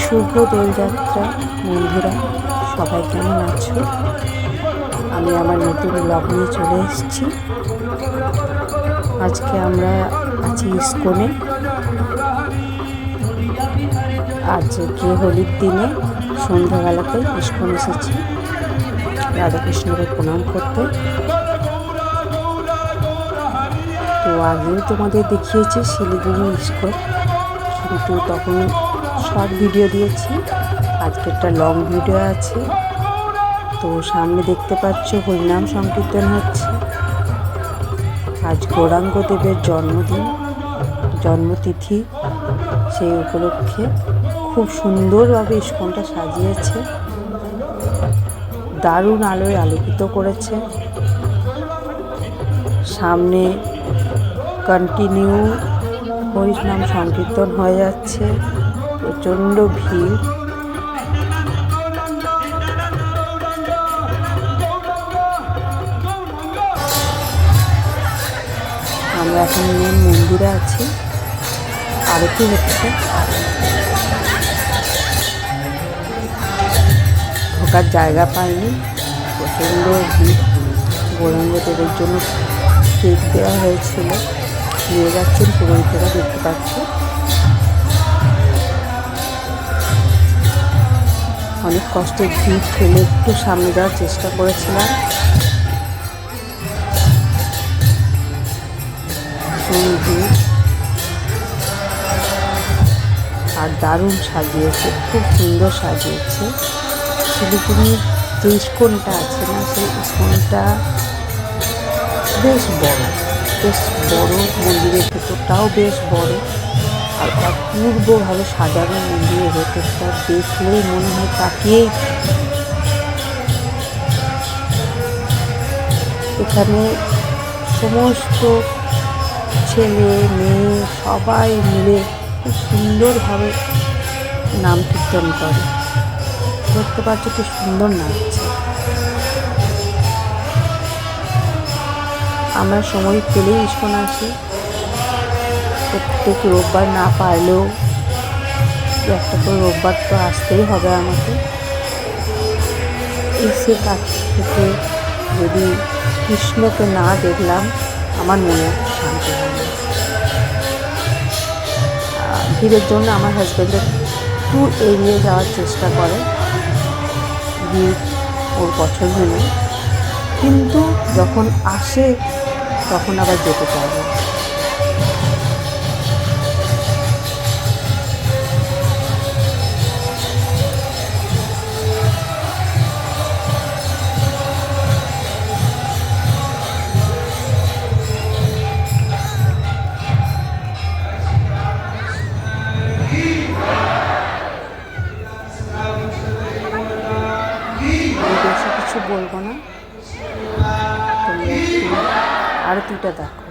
শুভ দোলযাত্রা বন্ধুরা, সবাই কেমন আছো? আমি আমার নতুন ব্লগ নিয়ে চলে এসেছি। আজকে আমরা আছি ইস্কনে। আজকে হোলির দিনে সন্ধ্যাবেলাতে ইস্কন এসেছি রাধাকৃষ্ণকে প্রণাম করতে। তো আগেও তোমাদের দেখিয়েছি শিলিগুড়ি ইস্কন, কিন্তু তখন শর্ট ভিডিও দিয়েছি, আজকে একটা লং ভিডিও আছে। তো সামনে দেখতে পাচ্ছ হরিনাম সংকীর্তন হচ্ছে। আজ গৌরাঙ্গ দেবের জন্মতিথি, সেই উপলক্ষে খুব সুন্দরভাবে ইস্কনটা সাজিয়েছে, দারুণ আলোয় আলোকিত করেছে। সামনে কন্টিনিউ হরিনাম সংকীর্তন হয়ে যাচ্ছে, প্রচণ্ড ভিড়। আমরা এখন মেন মন্দিরে আছি, আরতি হচ্ছে। ঢোকার জায়গা পাইনি, প্রচণ্ড ভিড়। গৌরাঙ্গ দেবের জন্য কেক দেওয়া হয়েছিল, নিয়ে যাচ্ছেন পুরোহিতেরা, দেখতে পাচ্ছ। অনেক কষ্টে ভিড় ঠেলে একটু সামনে যাওয়ার চেষ্টা করেছিলাম। ভিড় আর দারুণ সাজিয়েছে, খুব সুন্দর সাজিয়েছে। শিলিগুড়ির যে ইস্কনটা আছে না, সেই ইস্কনটা বেশ বড়, মন্দিরের ভেতরটাও বেশ বড়, আর অপূর্বভাবে সাজানো মন্দিরের ভেতরটা দেখলেই মনে হয় তাকিয়েই। এখানে সমস্ত ছেলে মেয়ে সবাই মিলে খুব সুন্দরভাবে নাম কীর্তন করে। দেখতে পাচ্ছ কি সুন্দর নাচছে। আমরা সময় পেলেই ইস্কন আসি, প্রত্যেক রোববার না পারলেও একটা করে রোববার তো আসতেই হবে আমাকে। এসে কাছ থেকে যদি কৃষ্ণকে না দেখলাম, আমার মনে শান্তি হয় না। ভিড়ের জন্য আমার হাজব্যান্ডের একটু এড়িয়ে যাওয়ার চেষ্টা করে, ভিড় ওর পছন্দ নেই, কিন্তু যখন আসে তখন আবার যেতে চাইবে। বেশি কিছু বলবো না, তোমরা আরতিটা দেখো।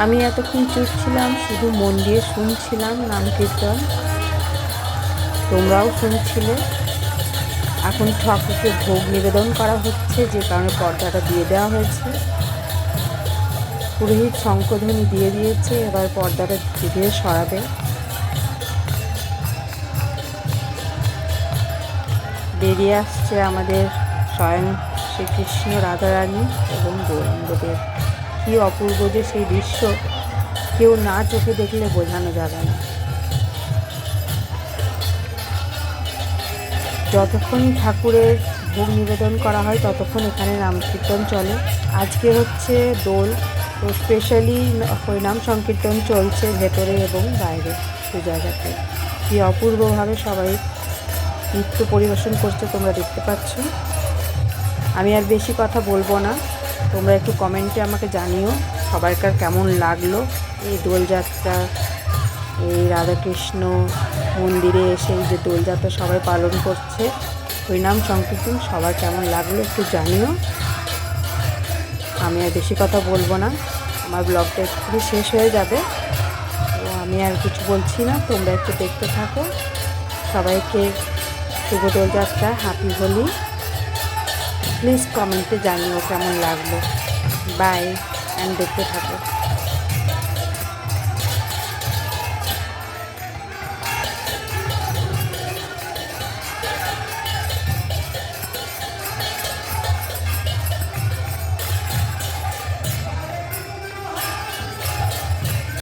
আমি এতক্ষণ চুপ ছিলাম, শুধু মন দিয়ে শুনছিলাম নাম কীর্তন, তোমরাও শুনছিলে। এখন ঠাকুরকে ভোগ নিবেদন করা হচ্ছে, যে কারণে পর্দাটা দিয়ে দেওয়া হয়েছে। পুরোহিত শঙ্খধ্বনি দিয়ে দিয়েছে, এবার পর্দাটা ধীরে ধীরে সরাবে। বেরিয়ে আসছে আমাদের স্বয়ং শ্রীকৃষ্ণ, রাধারানী এবং গৌরাঙ্গদেব। কী অপূর্ব যে সেই দৃশ্য, কেউ না চোখে দেখলে বোঝানো যাবে না। যতক্ষণ ঠাকুরের ভোগ নিবেদন করা হয় ততক্ষণ এখানে নাম কীর্তন চলে। আজকে হচ্ছে দোল, তো স্পেশালি হরিনাম সংকীর্তন চলছে ভেতরে এবং বাইরে দু জায়গাতে। কি অপূর্বভাবে সবাই নৃত্য পরিবেশন করছে, তোমরা দেখতে পাচ্ছ। আমি আর বেশি কথা বলবো না, তোমরা একটু কমেন্টে আমাকে জানিও সবাইকার কেমন লাগলো এই দোলযাত্রা, এই রাধাকৃষ্ণ মন্দিরে এসে এই যে দোলযাত্রা সবাই পালন করছে, হরিনাম সংকীর্তন সবার কেমন লাগলো একটু জানিও। আমি আর বেশি কথা বলবো না, আমার ব্লগটা একটু শেষ হয়ে যাবে, তো আমি আর কিছু বলছি না, তোমরা একটু দেখতে থাকো। সবাইকে শুভ দোলযাত্রা, হ্যাপি হোলি। প্লিজ কমেন্টে জানিও কেমন লাগলো। বাই, অ্যান্ড দেখতে থাকো।